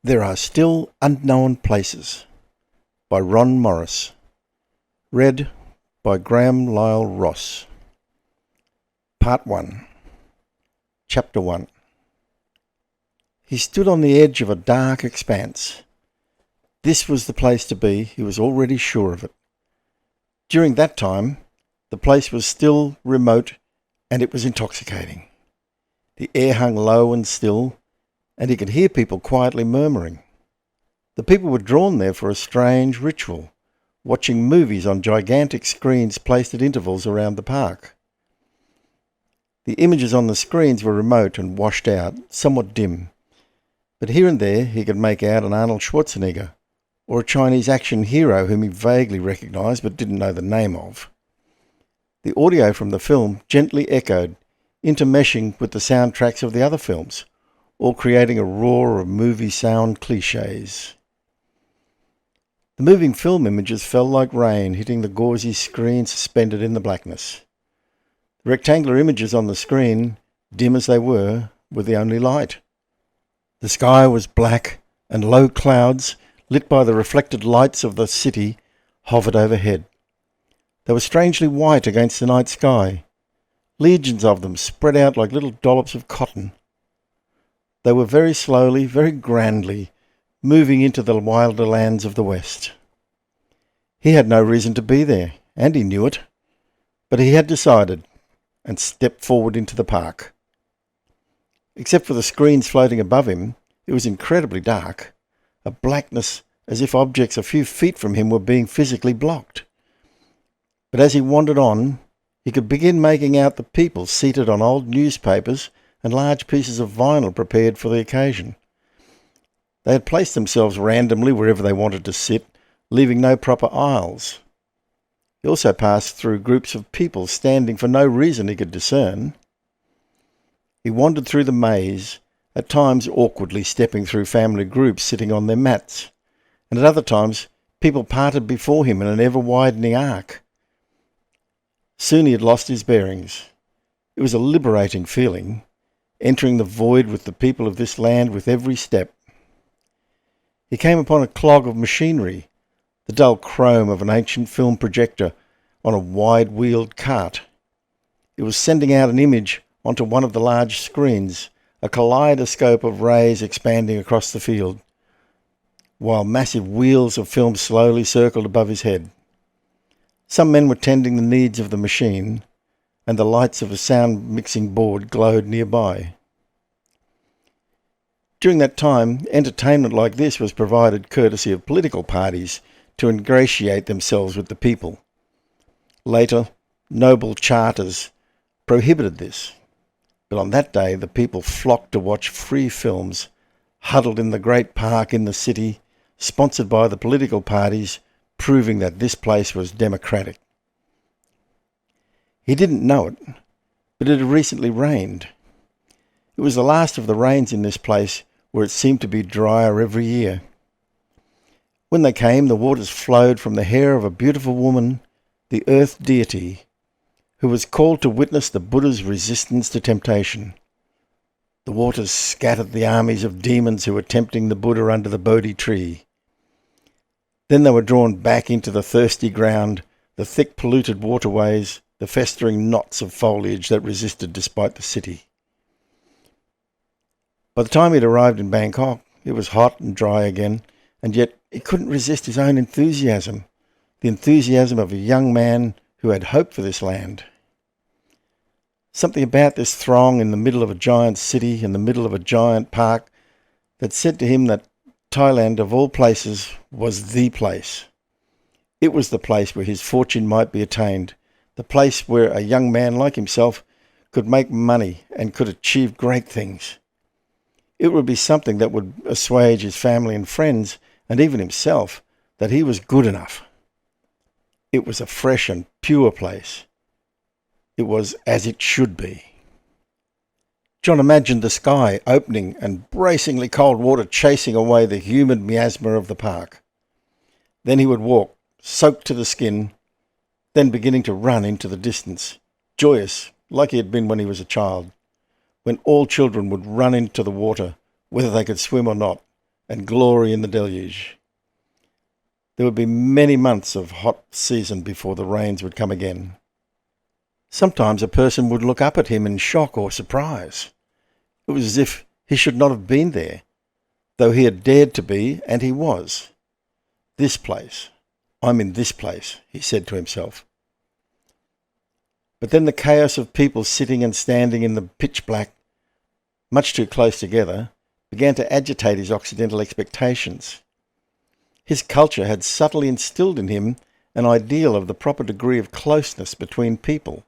There Are Still Unknown Places by Ron Morris. Read by Graham Lyle Ross. Part 1. Chapter 1. He stood on the edge of a dark expanse. This was the place to be, he was already sure of it. During that time, the place was still remote and it was intoxicating. The air hung low and still, and he could hear people quietly murmuring. The people were drawn there for a strange ritual, watching movies on gigantic screens placed at intervals around the park. The images on the screens were remote and washed out, somewhat dim, but here and there he could make out an Arnold Schwarzenegger, or a Chinese action hero whom he vaguely recognised but didn't know the name of. The audio from the film gently echoed, intermeshing with the soundtracks of the other films, all creating a roar of movie sound cliches. The moving film images fell like rain, hitting the gauzy screen suspended in the blackness. The rectangular images on the screen, dim as they were the only light. The sky was black, and low clouds, lit by the reflected lights of the city, hovered overhead. They were strangely white against the night sky, legions of them spread out like little dollops of cotton. They were very slowly, very grandly, moving into the wilder lands of the West. He had no reason to be there, and he knew it, but he had decided, and stepped forward into the park. Except for the screens floating above him, it was incredibly dark, a blackness as if objects a few feet from him were being physically blocked. But as he wandered on, he could begin making out the people seated on old newspapers and large pieces of vinyl prepared for the occasion. They had placed themselves randomly wherever they wanted to sit, leaving no proper aisles. He also passed through groups of people standing for no reason he could discern. He wandered through the maze, at times awkwardly stepping through family groups sitting on their mats, and at other times people parted before him in an ever-widening arc. Soon he had lost his bearings. It was a liberating feeling, entering the void with the people of this land with every step. He came upon a clog of machinery, the dull chrome of an ancient film projector on a wide-wheeled cart. It was sending out an image onto one of the large screens, a kaleidoscope of rays expanding across the field, while massive wheels of film slowly circled above his head. Some men were tending the needs of the machine, and the lights of a sound mixing board glowed nearby. During that time, entertainment like this was provided courtesy of political parties to ingratiate themselves with the people. Later, noble charters prohibited this, but on that day the people flocked to watch free films, huddled in the great park in the city, sponsored by the political parties, proving that this place was democratic. He didn't know it, but it had recently rained. It was the last of the rains in this place, where it seemed to be drier every year. When they came, the waters flowed from the hair of a beautiful woman, the earth deity, who was called to witness the Buddha's resistance to temptation. The waters scattered the armies of demons who were tempting the Buddha under the Bodhi tree. Then they were drawn back into the thirsty ground, the thick polluted waterways, the festering knots of foliage that resisted despite the city. By the time he had arrived in Bangkok, it was hot and dry again, and yet he couldn't resist his own enthusiasm, the enthusiasm of a young man who had hope for this land. Something about this throng in the middle of a giant city, in the middle of a giant park, that said to him that Thailand, of all places, was the place. It was the place where his fortune might be attained, the place where a young man like himself could make money and could achieve great things. It would be something that would assuage his family and friends, and even himself, that he was good enough. It was a fresh and pure place. It was as it should be. John imagined the sky opening and bracingly cold water chasing away the humid miasma of the park. Then he would walk, soaked to the skin, then beginning to run into the distance, joyous like he had been when he was a child, when all children would run into the water, whether they could swim or not, and glory in the deluge. There would be many months of hot season before the rains would come again. Sometimes a person would look up at him in shock or surprise. It was as if he should not have been there, though he had dared to be, and he was. This place. I'm in this place, he said to himself. But then the chaos of people sitting and standing in the pitch black, much too close together, began to agitate his Occidental expectations. His culture had subtly instilled in him an ideal of the proper degree of closeness between people.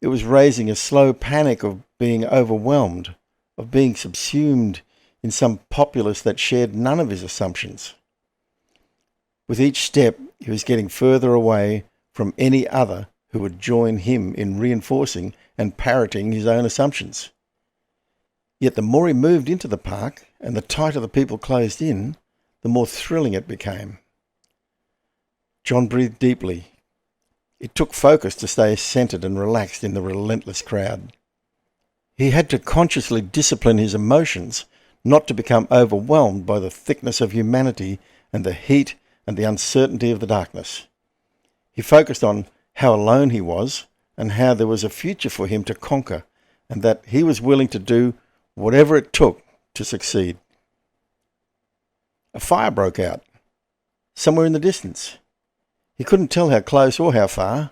It was raising a slow panic of being overwhelmed, of being subsumed in some populace that shared none of his assumptions. With each step, he was getting further away from any other who would join him in reinforcing and parroting his own assumptions. Yet the more he moved into the park and the tighter the people closed in, the more thrilling it became. John breathed deeply. It took focus to stay centered and relaxed in the relentless crowd. He had to consciously discipline his emotions not to become overwhelmed by the thickness of humanity and the heat and the uncertainty of the darkness. He focused on how alone he was and how there was a future for him to conquer, and that he was willing to do whatever it took to succeed. A fire broke out, somewhere in the distance. He couldn't tell how close or how far.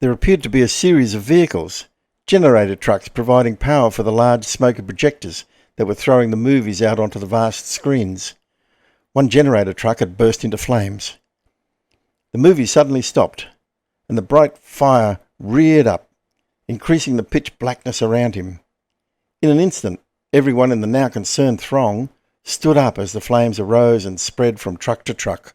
There appeared to be a series of vehicles, generator trucks providing power for the large smoky projectors that were throwing the movies out onto the vast screens. One generator truck had burst into flames. The movie suddenly stopped, and the bright fire reared up, increasing the pitch blackness around him. In an instant, everyone in the now concerned throng stood up as the flames arose and spread from truck to truck.